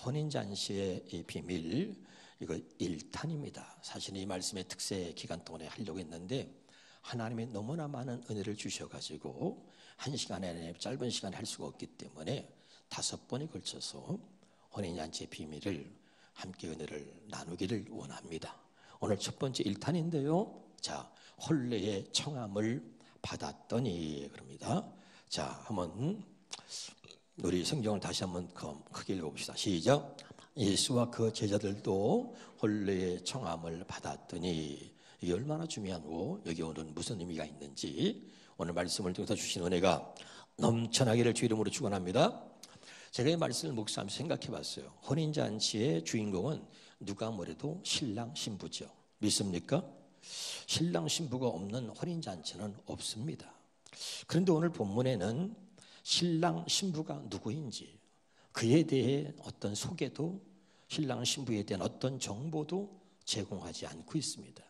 혼인잔치의 이 비밀, 이거 1탄입니다. 사실 이 말씀의 특세 기간 동안에 하려고 했는데 하나님이 너무나 많은 은혜를 주셔가지고 한 시간 안에 짧은 시간에 할 수가 없기 때문에 5번에 걸쳐서 혼인잔치의 비밀을 함께 은혜를 나누기를 원합니다. 오늘 첫 번째 1탄인데요. 자, 혼례의 청함을 받았더니 그럽니다. 자, 한번 우리 성경을 다시 한번 크게 읽어봅시다. 시작. 예수와 그 제자들도 혼례의 청함을 받았더니, 이게 얼마나 중요하고 여기 오늘 무슨 의미가 있는지 오늘 말씀을 통해서 주신 은혜가 넘쳐나기를 주 이름으로 축원합니다. 제가 이 말씀을 묵상하면서 생각해 봤어요. 혼인잔치의 주인공은 누가 뭐래도 신랑 신부죠. 믿습니까? 신랑 신부가 없는 혼인잔치는 없습니다. 그런데 오늘 본문에는 신랑 신부가 누구인지 그에 대해 어떤 소개도, 신랑 신부에 대한 어떤 정보도 제공하지 않고 있습니다.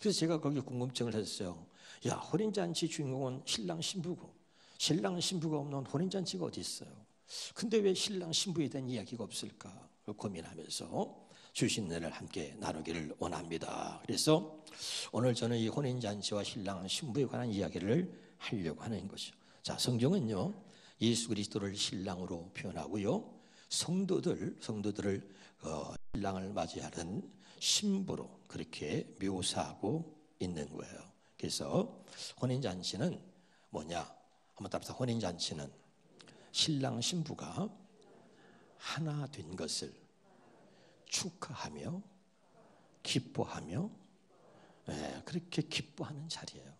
그래서 제가 거기 궁금증을 했어요. 야, 혼인잔치 주인공은 신랑 신부고 신랑 신부가 없는 혼인잔치가 어디 있어요? 근데 왜 신랑 신부에 대한 이야기가 없을까 고민하면서 주신 은혜를 함께 나누기를 원합니다. 그래서 오늘 저는 이 혼인잔치와 신랑 신부에 관한 이야기를 하려고 하는 것이죠. 자, 성경은요 예수 그리스도를 신랑으로 표현하고요 성도들을 신랑을 맞이하는 신부로 그렇게 묘사하고 있는 거예요. 그래서 혼인잔치는 뭐냐? 한번 따라서 혼인잔치는 신랑 신부가 하나 된 것을 축하하며 기뻐하며 그렇게 기뻐하는 자리예요.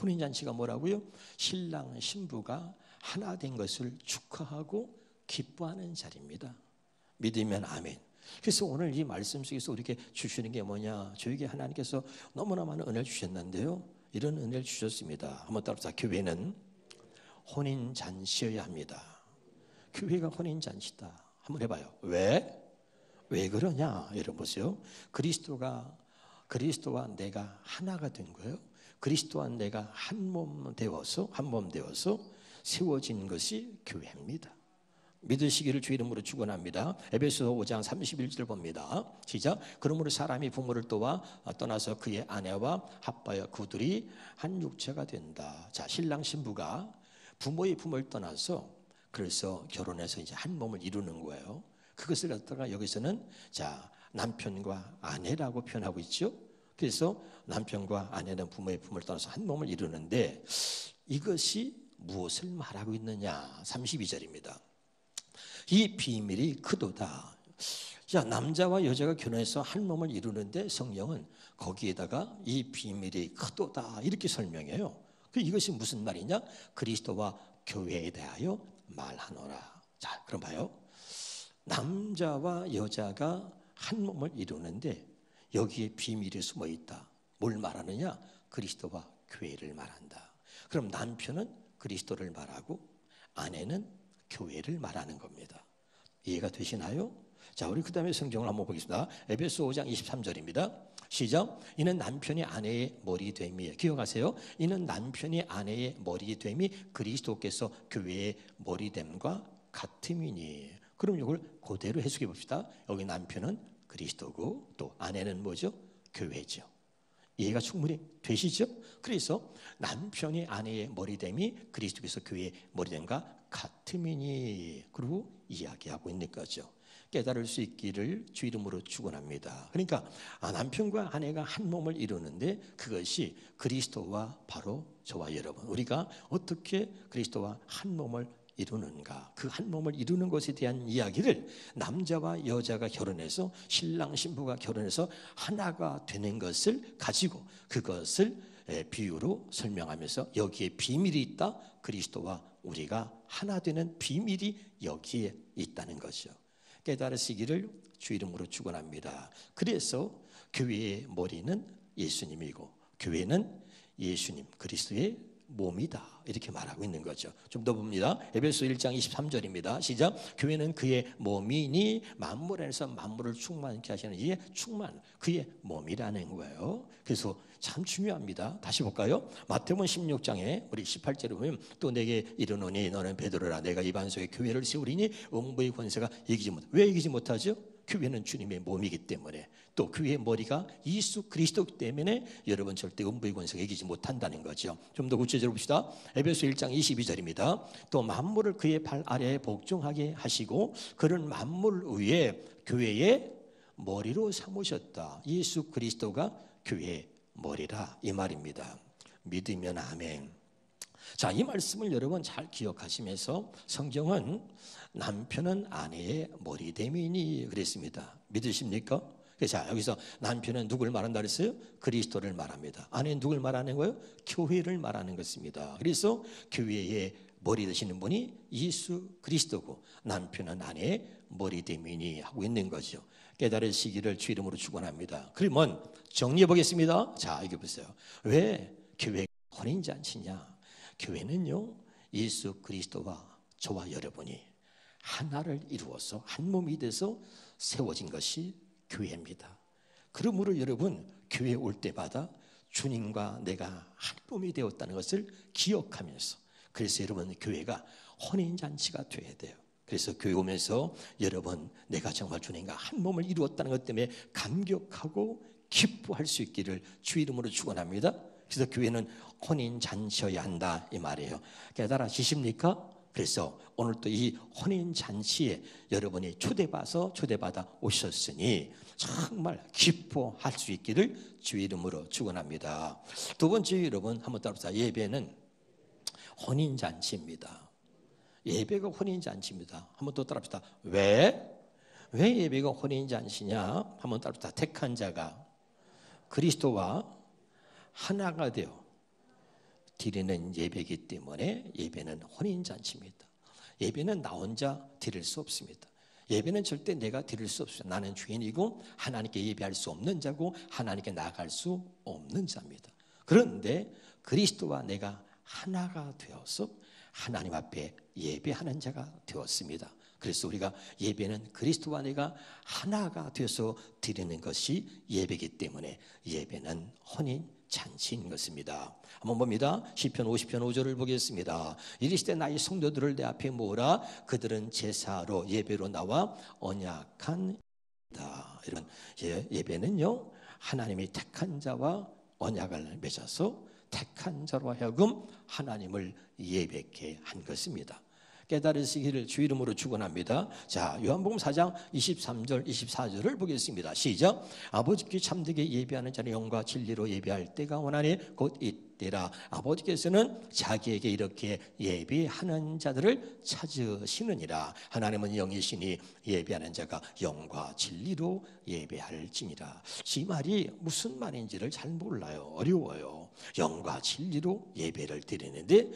혼인잔치가 뭐라고요? 신랑 신부가 하나 된 것을 축하하고 기뻐하는 자리입니다. 믿으면 아멘. 그래서 오늘 이 말씀 속에서 우리에게 주시는 게 뭐냐? 저에게 하나님께서 너무나 많은 은혜를 주셨는데요 이런 은혜를 주셨습니다. 한번 따라서 교회는 혼인잔치여야 합니다. 교회가 혼인잔치다. 한번 해봐요. 왜 그러냐? 여러분 보세요. 그리스도와 내가 하나가 된 거예요. 그리스도와 내가 한 몸 되어서 세워진 것이 교회입니다. 믿으시기를 주 이름으로 축원합니다. 에베소서 5장 31절 봅니다. 시작. 그러므로 사람이 부모를 떠나서 그의 아내와 합하여 그들이 한 육체가 된다. 자, 신랑 신부가 부모의 품을 떠나서 그래서 결혼해서 이제 한 몸을 이루는 거예요. 그것을 갖다가 여기서는 자, 남편과 아내라고 표현하고 있죠. 그래서 남편과 아내는 부모의 품을 떠나서 한 몸을 이루는데 이것이 무엇을 말하고 있느냐? 32절입니다. 이 비밀이 크도다. 자, 남자와 여자가 결혼해서 한 몸을 이루는데 성경은 거기에다가 이 비밀이 크도다 이렇게 설명해요. 이것이 무슨 말이냐? 그리스도와 교회에 대하여 말하노라. 자, 그럼 봐요. 남자와 여자가 한 몸을 이루는데 여기에 비밀이 숨어 있다. 뭘 말하느냐? 그리스도와 교회를 말한다. 그럼 남편은 그리스도를 말하고 아내는 교회를 말하는 겁니다. 이해가 되시나요? 자, 우리 그 다음에 성경을 한번 보겠습니다. 에베소 5장 23절입니다. 시작. 이는 남편이 아내의 머리 됨이, 기억하세요. 이는 남편이 아내의 머리 됨이 그리스도께서 교회의 머리 됨과 같음이니. 그럼 이걸 그대로 해석해 봅시다. 여기 남편은 그리스도고 또 아내는 뭐죠? 교회죠. 이해가 충분히 되시죠? 그래서 남편이 아내의 머리됨이 그리스도께서 교회의 머리됨과 같음이니, 그리고 이야기하고 있는 거죠. 깨달을 수 있기를 주 이름으로 축원합니다. 그러니까 남편과 아내가 한 몸을 이루는데 그것이 그리스도와 바로 저와 여러분, 우리가 어떻게 그리스도와 한 몸을 이루는가, 그 한 몸을 이루는 것에 대한 이야기를 남자와 여자가 결혼해서 신랑 신부가 결혼해서 하나가 되는 것을 가지고 그것을 비유로 설명하면서 여기에 비밀이 있다. 그리스도와 우리가 하나 되는 비밀이 여기에 있다는 거죠. 깨달으시기를 주 이름으로 축원합니다. 그래서 교회의 머리는 예수님이고 교회는 예수님 그리스도의 몸이다 이렇게 말하고 있는 거죠. 좀 더 봅니다. 에베소 1장 23절입니다. 시작. 교회는 그의 몸이니 만물 안에서 만물을 충만케 하시는 이의 충만, 그의 몸이라는 거예요. 그래서 참 중요합니다. 다시 볼까요? 마태복음 16장에 우리 18절에 보면 또 내게 이르노니 너는 베드로라 내가 이 반 속에 교회를 세우리니 음부의 권세가 이기지 못. 왜 이기지 못하죠? 교회는 주님의 몸이기 때문에, 또 교회의 머리가 예수 그리스도이기 때문에 여러분 절대 음부의 권세가 이기지 못한다는 거죠. 좀 더 구체적으로 봅시다. 에베소 1장 22절입니다. 또 만물을 그의 발 아래에 복종하게 하시고 그런 만물 위에 교회의 머리로 삼으셨다. 예수 그리스도가 교회의 머리라 이 말입니다. 믿으면 아멘. 자, 이 말씀을 여러분 잘 기억하시면서 성경은 남편은 아내의 머리됨이니 그랬습니다. 믿으십니까? 자, 여기서 남편은 누굴 말한다 그랬어요? 그리스도를 말합니다. 아내는 누굴 말하는 거예요? 교회를 말하는 것입니다. 그래서 교회의 머리 되시는 분이 예수 그리스도고 남편은 아내의 머리됨이니 하고 있는 거죠. 깨달으시기를 주 이름으로 축원합니다. 그러면 정리해 보겠습니다. 자, 이거 보세요. 왜 교회가 혼인잔치냐? 교회는요, 예수 그리스도와 저와 여러분이 하나를 이루어서 한 몸이 돼서 세워진 것이 교회입니다. 그러므로 여러분 교회 올 때마다 주님과 내가 한 몸이 되었다는 것을 기억하면서, 그래서 여러분 교회가 혼인잔치가 돼야 돼요. 그래서 교회 오면서 여러분 내가 정말 주님과 한 몸을 이루었다는 것 때문에 감격하고 기뻐할 수 있기를 주 이름으로 축원합니다. 그래서 교회는 혼인잔치여야 한다 이 말이에요. 깨달아지십니까? 그래서 오늘 또 이 혼인잔치에 여러분이 초대받아 오셨으니 정말 기뻐할 수 있기를 주 이름으로 축원합니다. 두 번째 여러분 한번 따라합시다. 예배는 혼인잔치입니다. 예배가 혼인잔치입니다. 한번 또 따라합시다. 왜 예배가 혼인잔치냐? 한번 따라합시다. 택한 자가 그리스도와 하나가 되어 드리는 예배이기 때문에 예배는 혼인잔치입니다. 예배는 나 혼자 드릴 수 없습니다. 예배는 절대 내가 드릴 수 없어요. 나는 죄인이고 하나님께 예배할 수 없는 자고 하나님께 나아갈 수 없는 자입니다. 그런데 그리스도와 내가 하나가 되어서 하나님 앞에 예배하는 자가 되었습니다. 그래서 우리가 예배는 그리스도와 내가 하나가 되어서 드리는 것이 예배이기 때문에 예배는 혼인잔치인 것입니다. 한번 봅니다. 시편 50편 5절을 보겠습니다. 이르시되 나의 성도들을 내 앞에 모으라. 그들은 제사로 예배로 나와 언약한 다. 여러분 예배는요 하나님이 택한 자와 언약을 맺어서 택한 자로 하여금 하나님을 예배케 한 것입니다. 깨달으시기를 주 이름으로 축원합니다. 자, 요한복음 4장 23절 24절을 보겠습니다. 시작. 아버지께 참되게 예배하는 자는 영과 진리로 예배할 때가 원하니 곧 이때라. 아버지께서는 자기에게 이렇게 예배하는 자들을 찾으시느니라. 하나님은 영이시니 예배하는 자가 영과 진리로 예배할지니라. 이 말이 무슨 말인지를 잘 몰라요. 어려워요. 영과 진리로 예배를 드리는데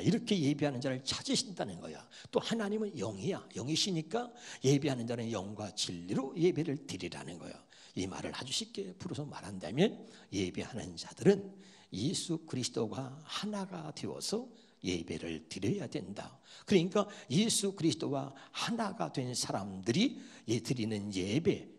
이렇게 예배하는 자를 찾으신다는 거야. 또 하나님은 영이야. 영이시니까 예배하는 자는 영과 진리로 예배를 드리라는 거야. 이 말을 아주 쉽게 풀어서 말한다면 예배하는 자들은 예수 그리스도가 하나가 되어서 예배를 드려야 된다. 그러니까 예수 그리스도와 하나가 된 사람들이 드리는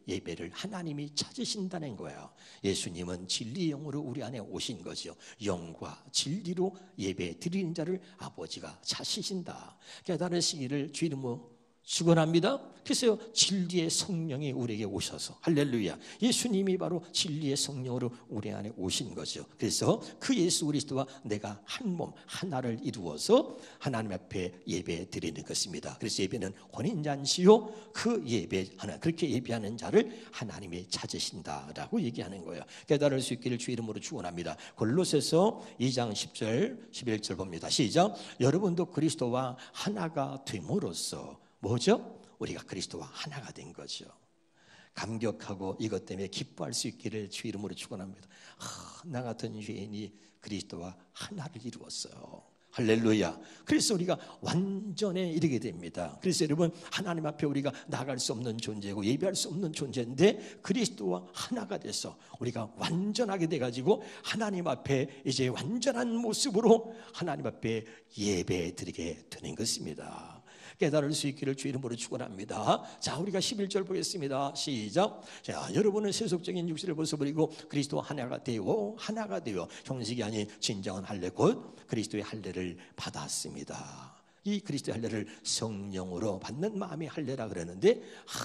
예배를 하나님이 찾으신다는 거예요. 예수님은 진리의 영으로 우리 안에 오신 거죠. 영과 진리로 예배 드리는 자를 아버지가 찾으신다. 깨달으시기를 주 이름으로 축원합니다. 그래서 진리의 성령이 우리에게 오셔서 할렐루야. 예수님이 바로 진리의 성령으로 우리 안에 오신 거죠. 그래서 그 예수 그리스도와 내가 한 몸 하나를 이루어서 하나님 앞에 예배 드리는 것입니다. 그래서 예배는 혼인잔치요. 그 예배하는 그렇게 예배하는 자를 하나님이 찾으신다라고 얘기하는 거예요. 깨달을 수 있기를 주 이름으로 축원합니다. 골로새서 2장 10절 11절 봅니다. 시작. 여러분도 그리스도와 하나가 됨으로써 뭐죠? 우리가 그리스도와 하나가 된 거죠. 감격하고 이것 때문에 기뻐할 수 있기를 주 이름으로 축원합니다. 나 같은 죄인이 그리스도와 하나를 이루었어요. 할렐루야. 그래서 우리가 완전에 이르게 됩니다. 그래서 여러분, 하나님 앞에 우리가 나갈 수 없는 존재고 예배할 수 없는 존재인데 그리스도와 하나가 돼서 우리가 완전하게 돼가지고 하나님 앞에 이제 완전한 모습으로 하나님 앞에 예배 드리게 되는 것입니다. 깨달을 수 있기를 주 이름으로 축원합니다. 자, 우리가 11절 보겠습니다. 시작. 자, 여러분은 세속적인 육신을 벗어버리고 그리스도 하나가 되어 형식이 아닌 진정한 할례 곧 그리스도의 할례를 받았습니다. 이 그리스도의 할례를 성령으로 받는 마음의 할례라 그러는데,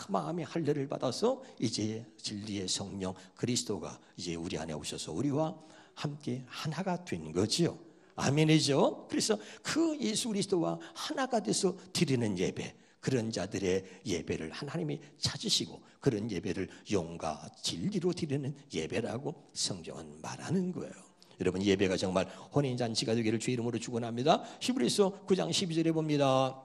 마음의 할례를 받아서 이제 진리의 성령 그리스도가 이제 우리 안에 오셔서 우리와 함께 하나가 된 거지요. 아멘이죠. 그래서 그 예수 그리스도와 하나가 돼서 드리는 예배, 그런 자들의 예배를 하나님이 찾으시고 그런 예배를 영과 진리로 드리는 예배라고 성경은 말하는 거예요. 여러분, 예배가 정말 혼인잔치가 되기를 주 이름으로 축원합니다. 히브리서 9장 12절에 봅니다.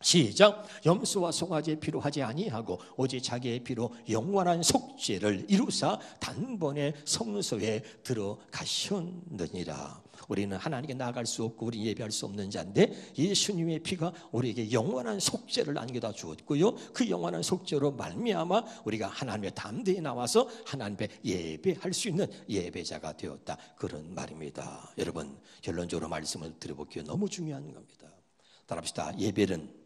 시작. 염소와 송아지의 피로 하지 아니하고 오직 자기의 피로 영원한 속죄를 이루사 단번에 성소에 들어가셨느니라. 우리는 하나님께 나아갈 수 없고 우리 예배할 수 없는 자인데 예수님의 피가 우리에게 영원한 속죄를 안겨다 주었고요, 그 영원한 속죄로 말미암아 우리가 하나님의 담대히 나와서 하나님께 예배할 수 있는 예배자가 되었다, 그런 말입니다. 여러분, 결론적으로 말씀을 드려볼게요. 너무 중요한 겁니다. 따라합시다. 예배를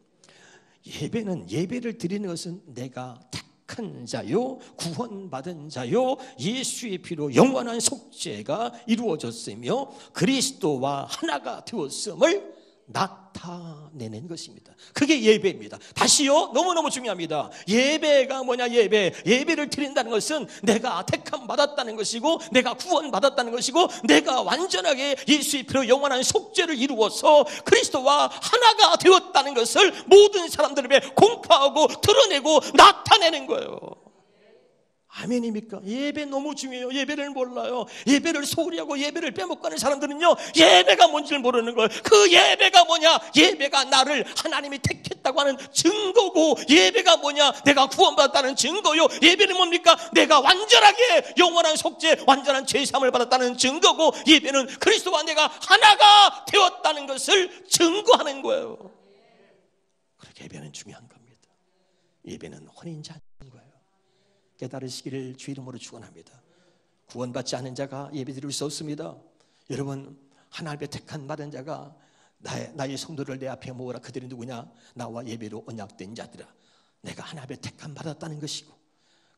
드리는 것은 내가 택한 자요, 구원받은 자요, 예수의 피로 영원한 속죄가 이루어졌으며 그리스도와 하나가 되었음을 나타내는 것입니다. 그게 예배입니다. 다시요, 너무너무 중요합니다. 예배가 뭐냐? 예배를 드린다는 것은 내가 택함 받았다는 것이고 내가 구원 받았다는 것이고 내가 완전하게 예수의 피로 영원한 속죄를 이루어서 그리스도와 하나가 되었다는 것을 모든 사람들 앞에 공포하고 드러내고 나타내는 거예요. 아멘입니까? 예배 너무 중요해요. 예배를 몰라요. 예배를 소홀히 하고 예배를 빼먹고 하는 사람들은요, 예배가 뭔지를 모르는 거예요. 그 예배가 뭐냐? 예배가 나를 하나님이 택했다고 하는 증거고, 예배가 뭐냐? 내가 구원받았다는 증거요. 예배는 뭡니까? 내가 완전하게 영원한 속죄, 완전한 죄사함을 받았다는 증거고, 예배는 그리스도와 내가 하나가 되었다는 것을 증거하는 거예요. 그렇게 예배는 중요한 겁니다. 예배는 혼인잔치인 거예요. 깨달으시기를 주 이름으로 축원합니다. 구원받지 않은 자가 예배드릴 수 없습니다. 여러분, 하나님의 택한 받은 자가 나의 성도를 내 앞에 모으라. 그들이 누구냐? 나와 예배로 언약된 자들아. 내가 하나님의 택한 받았다는 것이고,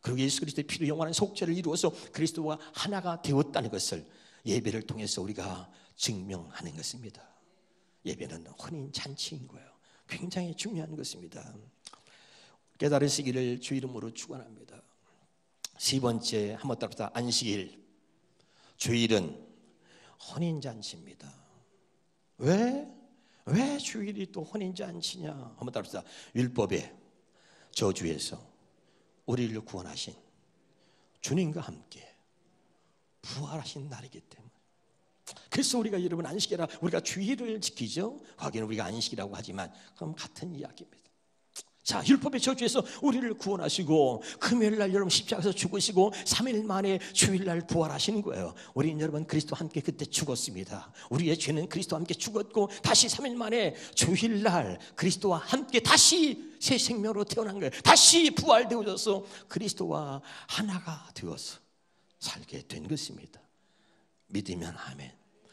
그리고 예수 그리스도의 피로 영원한 속죄를 이루어서 그리스도와 하나가 되었다는 것을 예배를 통해서 우리가 증명하는 것입니다. 예배는 혼인잔치인 거예요. 굉장히 중요한 것입니다. 깨달으시기를 주 이름으로 축원합니다. 세 번째, 한번 따라합시다. 안식일, 주일은 혼인잔치입니다. 왜 주일이 또 혼인잔치냐? 한번 따라합시다. 율법의 저주에서 우리를 구원하신 주님과 함께 부활하신 날이기 때문에, 그래서 우리가 여러분 안식이라 우리가 주일을 지키죠. 거기는 우리가 안식이라고 하지만 그럼 같은 이야기입니다. 자, 율법의 저주에서 우리를 구원하시고 금요일날 여러분 십자가에서 죽으시고 3일 만에 주일날 부활하시는 거예요. 우리는 여러분 그리스도와 함께 그때 죽었습니다. 우리의 죄는 그리스도와 함께 죽었고 다시 3일 만에 주일날 그리스도와 함께 다시 새 생명으로 태어난 거예요. 다시 부활되어져서 그리스도와 하나가 되어서 살게 된 것입니다. 믿으면 아멘.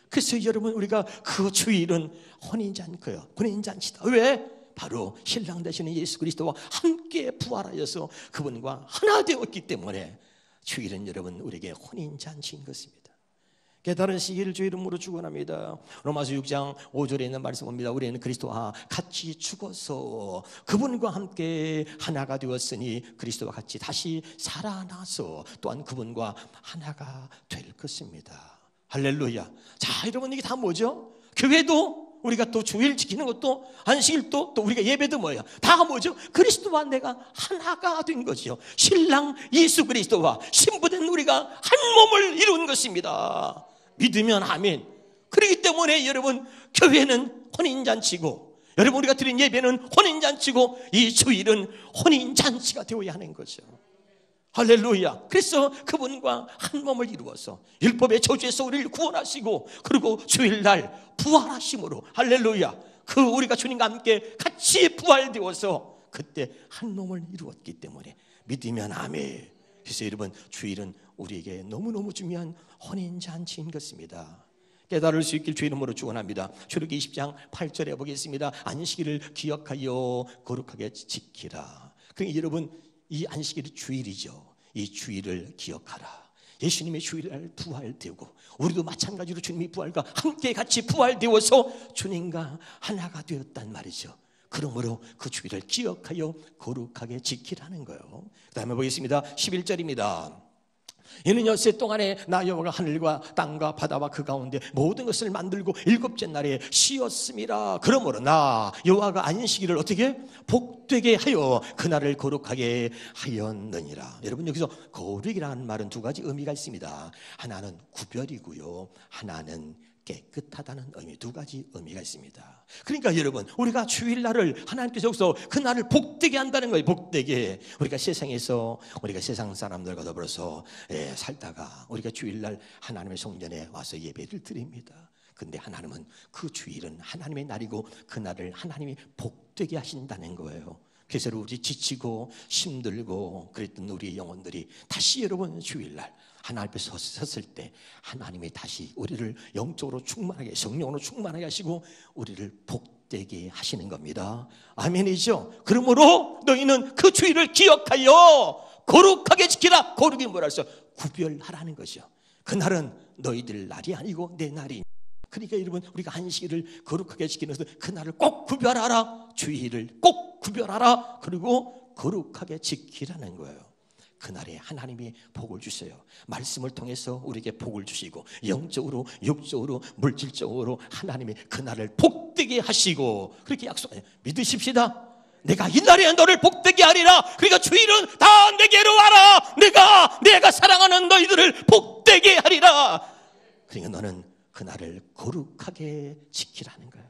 그래서 여러분, 우리가 그 주일은 혼인잔치다. 왜? 바로 신랑 되시는 예수 그리스도와 함께 부활하여서 그분과 하나 되었기 때문에 주일은 여러분 우리에게 혼인잔치인 것입니다. 깨달으시기를 주 이름으로 축원합니다. 로마서 6장 5절에 있는 말씀입니다. 우리는 그리스도와 같이 죽어서 그분과 함께 하나가 되었으니 그리스도와 같이 다시 살아나서 또한 그분과 하나가 될 것입니다. 할렐루야. 자, 여러분, 이게 다 뭐죠? 교회도 우리가 또 주일 지키는 것도 안식일도 또 우리가 예배도 뭐예요? 다 뭐죠? 그리스도와 내가 하나가 된 거죠. 신랑 예수 그리스도와 신부된 우리가 한 몸을 이룬 것입니다. 믿으면 아멘. 그렇기 때문에 여러분, 교회는 혼인잔치고 여러분 우리가 드린 예배는 혼인잔치고 이 주일은 혼인잔치가 되어야 하는 거죠. 할렐루야. 그래서 그분과 한 몸을 이루어서 율법의 저주에서 우리를 구원하시고, 그리고 주일날 부활하심으로, 할렐루야, 그 우리가 주님과 함께 같이 부활되어서 그때 한 몸을 이루었기 때문에 믿으면 아멘. 그래서 여러분, 주일은 우리에게 너무너무 중요한 혼인잔치인 것입니다. 깨달을 수 있길 주 이름으로 축원합니다. 출애굽기 20장 8절에 보겠습니다. 안식일을 기억하여 거룩하게 지키라. 그러니까 여러분, 이 안식일이 주일이죠. 이 주일을 기억하라. 예수님의 주일날 부활되고, 우리도 마찬가지로 주님이 부활과 함께 같이 부활되어서 주님과 하나가 되었단 말이죠. 그러므로 그 주일을 기억하여 거룩하게 지키라는 거예요. 그 다음에 보겠습니다. 11절입니다. 이는 엿새 동안에 나 여호와가 하늘과 땅과 바다와 그 가운데 모든 것을 만들고 일곱째 날에 쉬었음이라. 그러므로 나 여호와가 안식일을 어떻게? 복되게 하여 그날을 거룩하게 하였느니라. 여러분, 여기서 거룩이라는 말은 두 가지 의미가 있습니다. 하나는 구별이고요, 하나는 깨끗하다는 의미, 두 가지 의미가 있습니다. 그러니까 여러분, 우리가 주일날을 하나님께서 여기서 그날을 복되게 한다는 거예요. 복되게. 우리가 세상에서, 우리가 세상 사람들과 더불어서 살다가 우리가 주일날 하나님의 성전에 와서 예배를 드립니다. 근데 하나님은 그 주일은 하나님의 날이고 그날을 하나님이 복되게 하신다는 거예요. 그래서 우리 지치고 힘들고 그랬던 우리의 영혼들이 다시 여러분 주일날 하나님 앞에 섰을 때 하나님이 다시 우리를 영적으로 충만하게, 성령으로 충만하게 하시고 우리를 복되게 하시는 겁니다. 아멘이죠. 그러므로 너희는 그 주일을 기억하여 거룩하게 지키라. 거룩이 뭐라 해서 구별하라는 거죠. 그날은 너희들 날이 아니고 내 날이. 그러니까 여러분, 우리가 안식일을 거룩하게 지키는 것은 그날을 꼭 구별하라. 주일을 꼭 구별하라. 그리고 거룩하게 지키라는 거예요. 그날에 하나님이 복을 주세요. 말씀을 통해서 우리에게 복을 주시고, 영적으로, 육적으로, 물질적으로 하나님이 그날을 복되게 하시고, 그렇게 약속해요. 믿으십시다. 내가 이날에 너를 복되게 하리라. 그러니까 주일은 다 내게로 와라. 내가 사랑하는 너희들을 복되게 하리라. 그러니까 너는 그날을 거룩하게 지키라는 거야.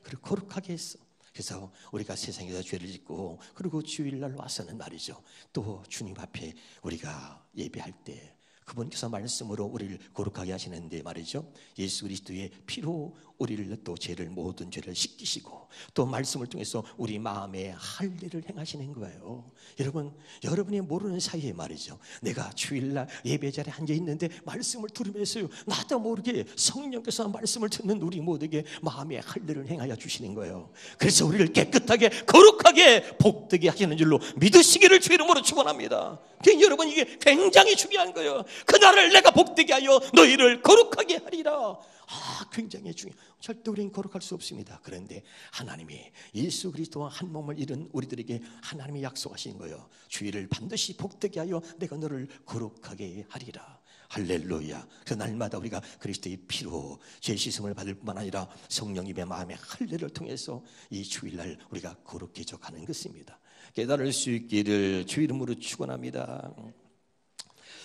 그리고 거룩하게 했어. 그래서 우리가 세상에서 죄를 짓고, 그리고 주일날 와서는 말이죠, 또 주님 앞에 우리가 예배할 때 그분께서 말씀으로 우리를 거룩하게 하시는데 말이죠, 예수 그리스도의 피로 우리를 또 모든 죄를 씻기시고, 또 말씀을 통해서 우리 마음에 할 일을 행하시는 거예요. 여러분이 모르는 사이에 말이죠, 내가 주일날 예배 자리에 앉아 있는데 말씀을 들으면서요, 나도 모르게 성령께서 말씀을 듣는 우리 모두에게 마음에 할 일을 행하여 주시는 거예요. 그래서 우리를 깨끗하게 거룩하게 복되게 하시는 줄로 믿으시기를 주 이름으로 축원합니다. 여러분, 이게 굉장히 중요한 거예요. 그날을 내가 복되게 하여 너희를 거룩하게 하리라. 굉장히 중요해요. 절대 우리는 거룩할 수 없습니다. 그런데 하나님이 예수 그리스도와 한 몸을 이룬 우리들에게 하나님이 약속하신 거예요. 주일을 반드시 복되게 하여 내가 너를 거룩하게 하리라. 할렐루야. 그래서 날마다 우리가 그리스도의 피로 죄 씻음을 받을 뿐만 아니라 성령님의 마음의 할례를 통해서 이 주일날 우리가 거룩해져 가는 것입니다. 깨달을 수 있기를 주 이름으로 축원합니다.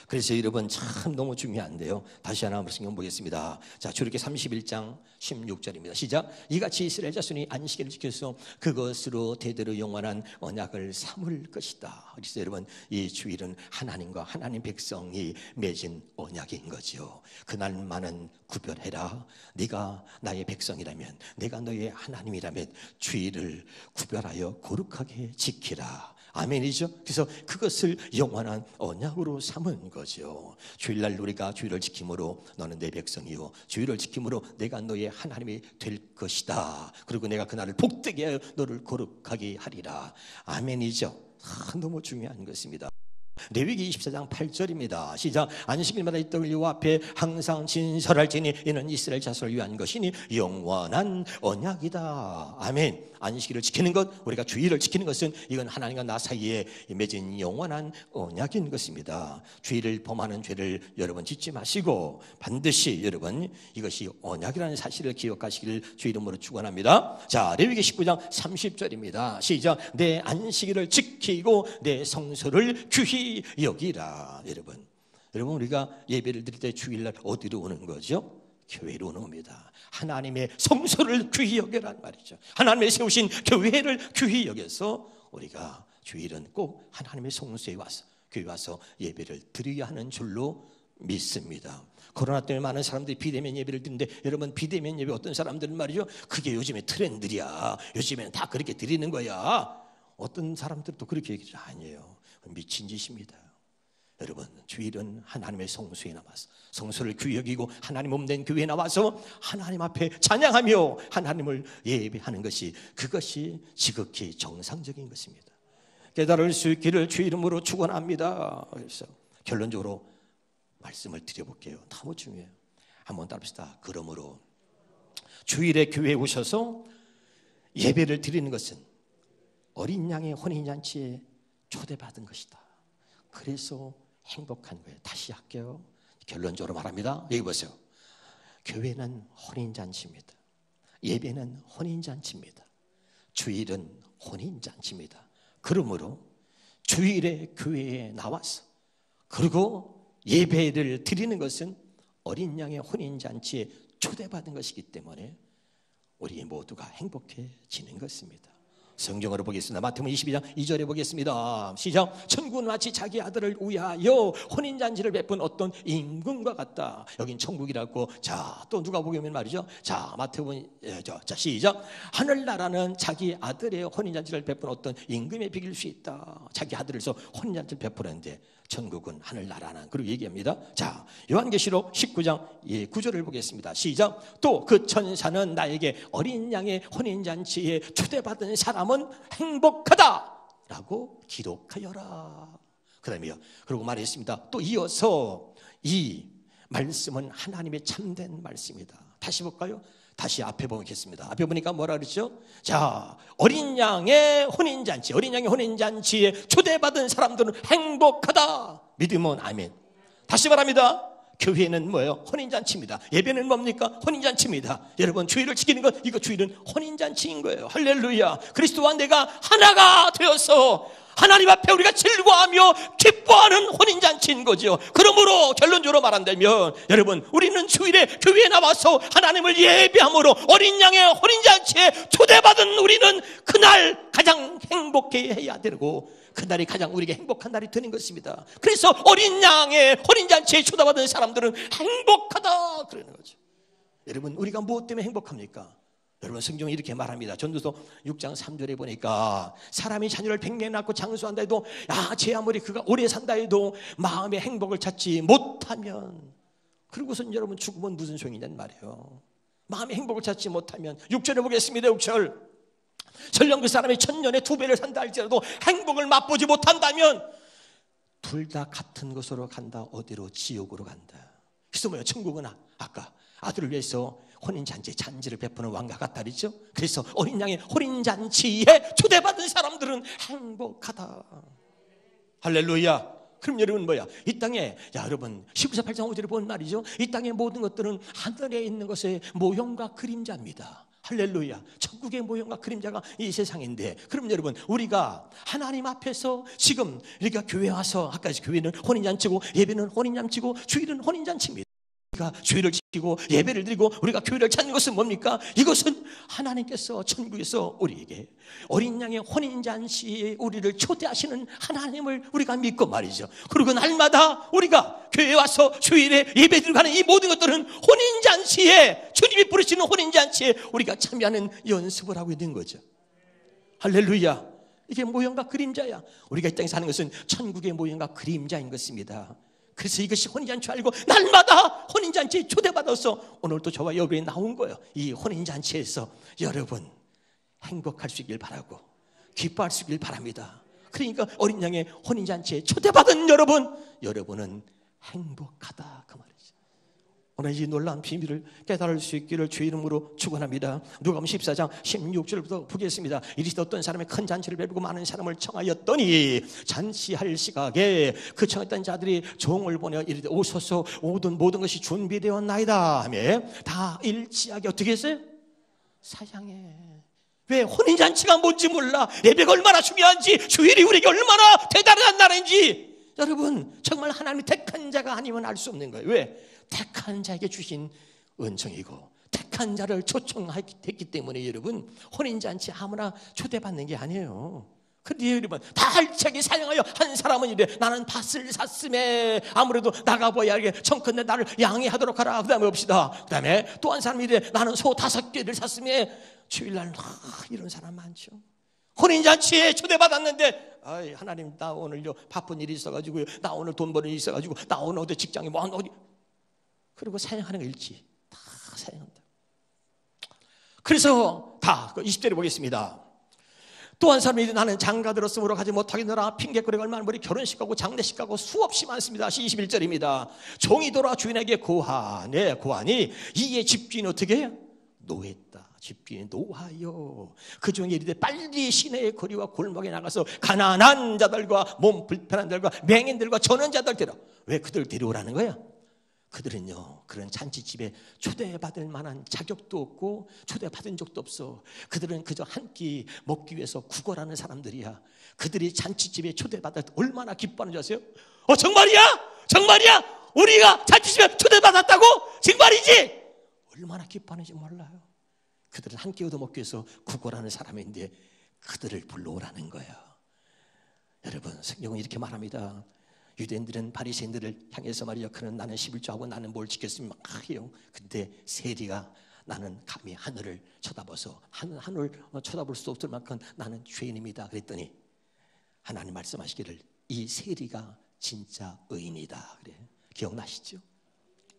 그래서 여러분, 참 너무 중요한데요. 다시 하나 성경 보겠습니다. 자, 출애굽기 31장 16절입니다. 시작. 이같이 이스라엘 자손이 안식일을 지켜서 그것으로 대대로 영원한 언약을 삼을 것이다. 그래서 여러분, 이 주일은 하나님과 하나님 백성이 맺은 언약인 거죠. 그날만은 구별해라. 네가 나의 백성이라면, 내가 너의 하나님이라면 주일을 구별하여 거룩하게 지키라. 아멘이죠. 그래서 그것을 영원한 언약으로 삼은 거죠. 주일날 우리가 주일을 지킴으로 너는 내 백성이요, 주일을 지킴으로 내가 너의 하나님이 될 것이다. 그리고 내가 그날을 복되게 하여 너를 거룩하게 하리라. 아멘이죠. 너무 중요한 것입니다. 레위기 24장 8절입니다. 시작. 안식일마다 이 떡을 여호와 앞에 항상 진설할지니 이는 이스라엘 자손을 위한 것이니 영원한 언약이다. 아멘. 안식일을 지키는 것, 우리가 주일을 지키는 것은 이건 하나님과 나 사이에 맺은 영원한 언약인 것입니다. 주일을 범하는 죄를 여러분 짓지 마시고 반드시 여러분 이것이 언약이라는 사실을 기억하시기를 주 이름으로 축원합니다. 자, 레위기 19장 30절입니다. 시작. 내 안식일을 지키고 내 성소를 귀히 여기라. 여러분 우리가 예배를 드릴 때 주일날 어디로 오는 거죠? 교회로 오는 겁니다. 하나님의 성소를 귀히 여겨란 말이죠. 하나님의 세우신 교회를 귀히 여겨서 우리가 주일은 꼭 하나님의 성소에 와서 교회 와서 예배를 드려야 하는 줄로 믿습니다. 코로나 때문에 많은 사람들이 비대면 예배를 드리는데, 여러분, 비대면 예배 어떤 사람들은 말이죠, 그게 요즘에 트렌드야, 요즘에는 다 그렇게 드리는 거야. 어떤 사람들도 그렇게 얘기하죠. 아니에요, 미친 짓입니다. 여러분, 주일은 하나님의 성소에 나와서 성소를 귀히 여기고 하나님 몸된 교회에 나와서 하나님 앞에 찬양하며 하나님을 예배하는 것이, 그것이 지극히 정상적인 것입니다. 깨달을 수 있기를 주 이름으로 축원합니다. 그래서 결론적으로 말씀을 드려볼게요. 너무 중요해요. 한번 따라합시다. 그러므로 주일에 교회에 오셔서 예배를 드리는 것은 어린 양의 혼인잔치에 초대받은 것이다. 그래서 행복한 거예요. 다시 할게요. 결론적으로 말합니다. 여기 보세요. 교회는 혼인잔치입니다. 예배는 혼인잔치입니다. 주일은 혼인잔치입니다. 그러므로 주일에 교회에 나와서 그리고 예배를 드리는 것은 어린 양의 혼인잔치에 초대받은 것이기 때문에 우리 모두가 행복해지는 것입니다. 성경으로 보겠습니다. 마태복음 22장 2절에 보겠습니다. 시작. 천국은 마치 자기 아들을 위하여 혼인잔치를 베푼 어떤 임금과 같다. 여긴 천국이라고. 자, 또 누가 보면 말이죠. 자, 마태복음, 자, 시작. 하늘나라는 자기 아들의 혼인잔치를 베푼 어떤 임금에 비길 수 있다. 자기 아들에서 혼인잔치를 베푸는데 천국은 하늘나라는, 그리고 얘기합니다. 자, 요한계시록 19장 9절을 보겠습니다. 시작. 또 그 천사는 나에게 어린 양의 혼인잔치에 초대받은 사람은 행복하다 라고 기록하여라. 그 다음에요, 그리고 말했습니다. 또 이어서 이 말씀은 하나님의 참된 말씀이다. 다시 볼까요? 다시 앞에 보겠습니다. 앞에 보니까 뭐라 그랬죠? 자, 어린 양의 혼인잔치, 어린 양의 혼인잔치에 초대받은 사람들은 행복하다. 믿으면 아멘. 다시 말합니다. 교회는 뭐예요? 혼인잔치입니다. 예배는 뭡니까? 혼인잔치입니다. 여러분, 주일을 지키는 것, 이거 주일은 혼인잔치인 거예요. 할렐루야. 그리스도와 내가 하나가 되어서 하나님 앞에 우리가 즐거워하며 기뻐하는 혼인잔치인 거죠. 그러므로 결론적으로 말한다면, 여러분, 우리는 주일에 교회에 나와서 하나님을 예배함으로 어린 양의 혼인잔치에 초대받은 우리는 그날 가장 행복해해야 되고, 그날이 가장 우리에게 행복한 날이 되는 것입니다. 그래서 어린 양의 혼인잔치에 초대받은 사람들은 행복하다 그러는 거죠. 여러분, 우리가 무엇 때문에 행복합니까? 여러분, 성경이 이렇게 말합니다. 전도서 6장 3절에 보니까 사람이 자녀를 100명 낳고 장수한다 해도, 제 아무리 그가 오래 산다 해도 마음의 행복을 찾지 못하면, 그리고선 여러분 죽으면 무슨 소용이냐는 말이에요. 마음의 행복을 찾지 못하면. 6절에 보겠습니다. 6절. 설령 그 사람이 1000년에 2배를 산다 할지라도 행복을 맛보지 못한다면 둘 다 같은 곳으로 간다. 어디로? 지옥으로 간다. 그래서 뭐예요? 천국은 아까 아들을 위해서 혼인잔치, 잔치를 베푸는 왕과 같다 그랬죠? 그래서 어린 양의 혼인잔치에 초대받은 사람들은 행복하다. 할렐루야. 그럼 여러분 뭐야? 이 땅에, 여러분 19사 8장 5절에 보는 말이죠. 이 땅의 모든 것들은 하늘에 있는 것의 모형과 그림자입니다. 할렐루야. 천국의 모형과 그림자가 이 세상인데, 그럼 여러분, 우리가 하나님 앞에서 지금 우리가 교회 와서, 아까 교회는 혼인잔치고 예배는 혼인잔치고 주일은 혼인잔치입니다. 우리가 주일을 지키고 예배를 드리고 우리가 교회를 찾는 것은 뭡니까? 이것은 하나님께서 천국에서 우리에게 어린 양의 혼인잔치에 우리를 초대하시는 하나님을 우리가 믿고 말이죠. 그리고 날마다 우리가 교회에 와서 주일에 예배드리고 하는 이 모든 것들은 혼인잔치에, 주님이 부르시는 혼인잔치에 우리가 참여하는 연습을 하고 있는 거죠. 할렐루야. 이게 모형과 그림자야. 우리가 이 땅에 사는 것은 천국의 모형과 그림자인 것입니다. 그래서 이것이 혼인잔치 알고 날마다 혼인잔치에 초대받아서 오늘 또 저와 여러분이 나온 거예요. 이 혼인잔치에서 여러분 행복할 수 있길 바라고 기뻐할 수 있길 바랍니다. 그러니까 어린 양의 혼인잔치에 초대받은 여러분은 행복하다 그 말이죠. 오늘 이 놀라운 비밀을 깨달을 수 있기를 주의 이름으로 축원합니다. 누가복음 14장 16절부터 보겠습니다. 이리시되 어떤 사람이 큰 잔치를 베푸고 많은 사람을 청하였더니 잔치할 시각에 그 청했던 자들이 종을 보내 이르되 오소서, 모든 것이 준비되었나이다 하며 다 일치하게 어떻게 했어요? 사양해. 왜? 혼인잔치가 뭔지 몰라. 예배가 얼마나 중요한지, 주일이 우리에게 얼마나 대단한 날인지. 여러분, 정말 하나님이 택한 자가 아니면 알 수 없는 거예요. 왜? 택한 자에게 주신 은총이고 택한 자를 초청했기 때문에 여러분, 혼인잔치 아무나 초대받는 게 아니에요. 그런데 여러분, 다 알차게 사용하여 한 사람은 이래, 나는 밭을 샀음에 아무래도 나가봐야 이게 청컨대 나를 양해하도록 하라. 그 다음에 봅시다. 그 다음에 또 한 사람이 이래, 나는 소 5개를 샀음에 주일날 이런 사람 많죠. 혼인잔치에 초대받았는데, 아이, 하나님, 나 오늘요 바쁜 일이 있어가지고요, 나 오늘 돈 버는 일이 있어가지고, 나 오늘 어디 직장에 뭐 어디, 그리고 사용하는 거 일치 다 사용한다. 그래서 다 20절에 보겠습니다. 또 한 사람이 나는 장가 들었으므로 가지 못하겠노라. 핑계거리가 얼마나 머리 결혼식 가고 장례식 가고 수없이 많습니다. 21절입니다. 종이 돌아 주인에게 고하네. 고하니 이에 집주인 어떻게 해요? 노했다. 집주인이 노하여 그 중에 이르되 빨리 시내의 거리와 골목에 나가서 가난한 자들과 몸 불편한 자들과 맹인들과 전원자들 데려. 왜 그들 데려오라는 거야? 그들은요, 그런 잔치집에 초대받을 만한 자격도 없고 초대받은 적도 없어. 그들은 그저 한 끼 먹기 위해서 구걸하는 사람들이야. 그들이 잔치집에 초대받을 때 얼마나 기뻐하는 줄 아세요? 정말이야? 정말이야? 우리가 잔치집에 초대받았다고? 정말이지? 얼마나 기뻐하는지 몰라요. 그들은 한 끼 얻어먹기 위해서 구걸하는 사람인데 그들을 불러오라는 거야. 여러분, 성경은 이렇게 말합니다. 유대인들은 바리새인들을 향해서 말이죠, 그는 나는 11조하고 나는 뭘 지켰으면 막 해요. 근데 세리가 나는 감히 하늘을 쳐다봐서 하늘을 쳐다볼 수 없을 만큼 나는 죄인입니다 그랬더니 하나님 말씀하시기를 이 세리가 진짜 의인이다 그래. 기억나시죠?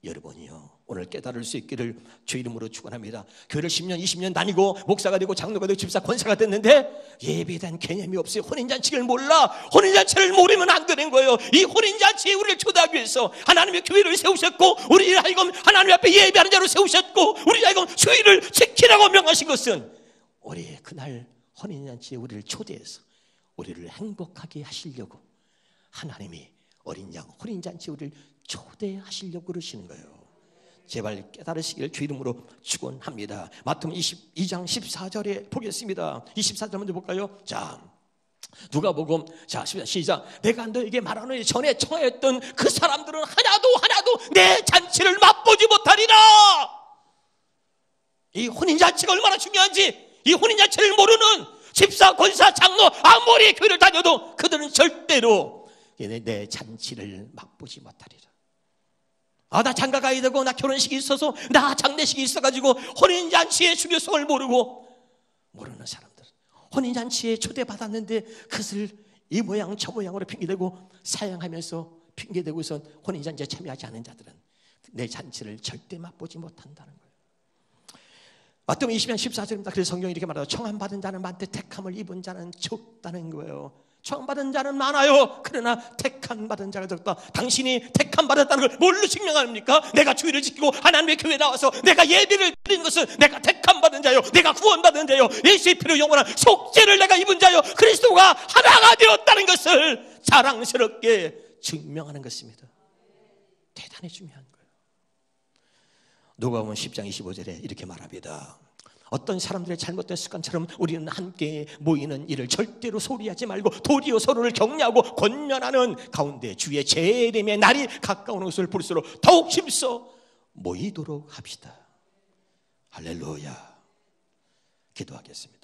여러분이요, 오늘 깨달을 수 있기를 주 이름으로 축원합니다. 교회를 10년 20년 다니고 목사가 되고 장로가 되고 집사 권사가 됐는데 예배에 대한 개념이 없어요. 혼인잔치를 몰라. 혼인잔치를 모르면 안 되는 거예요. 이 혼인잔치에 우리를 초대하기 위해서 하나님의 교회를 세우셨고 우리를 하여금 하나님 앞에 예배하는 자로 세우셨고 우리를 하여금 주의를 지키라고 명하신 것은 우리 그날 혼인잔치에 우리를 초대해서 우리를 행복하게 하시려고 하나님이 어린 양 혼인잔치에 우리를 초대하시려고 그러시는 거예요. 제발 깨달으시길 주 이름으로 축원합니다. 마태복음 22장 14절에 보겠습니다. 24절 먼저 볼까요? 자, 누가복음 자 시작. 내가 너에게 말하노니 전에 청하였던 그 사람들은 하나도 내 잔치를 맛보지 못하리라. 이 혼인잔치가 얼마나 중요한지 이 혼인잔치를 모르는 집사, 권사, 장로 아무리 교회를 다녀도 그들은 절대로 내 잔치를 맛보지 못하리라. 나 장가 가야 되고 나 결혼식이 있어서 나 장례식이 있어가지고 혼인잔치의 중요성을 모르는 사람들, 혼인잔치에 초대받았는데 그것을 이 모양 저 모양으로 핑계대고 사양하면서 핑계대고서 혼인잔치에 참여하지 않은 자들은 내 잔치를 절대 맛보지 못한다는 거예요. 마태복음 20장 14절입니다. 그래서 성경이 이렇게 말하죠. 청함받은 자는 많되 택함을 입은 자는 적다는 거예요. 청함받은 자는 많아요. 그러나 택함받은 자가 적다. 당신이 택함받았다는 걸 뭘로 증명합니까? 내가 주의를 지키고 하나님의 교회에 나와서 내가 예배를 드리는 것은 내가 택함받은 자요, 내가 구원받은 자요, 예수의 피로 영원한 속죄를 내가 입은 자요, 그리스도가 하나가 되었다는 것을 자랑스럽게 증명하는 것입니다. 대단히 중요한 거예요. 누가복음 10장 25절에 이렇게 말합니다. 어떤 사람들의 잘못된 습관처럼 우리는 함께 모이는 일을 절대로 소리하지 말고 도리어 서로를 격려하고 권면하는 가운데 주의 재림의 날이 가까운 것을 볼수록 더욱 힘써 모이도록 합시다. 할렐루야. 기도하겠습니다.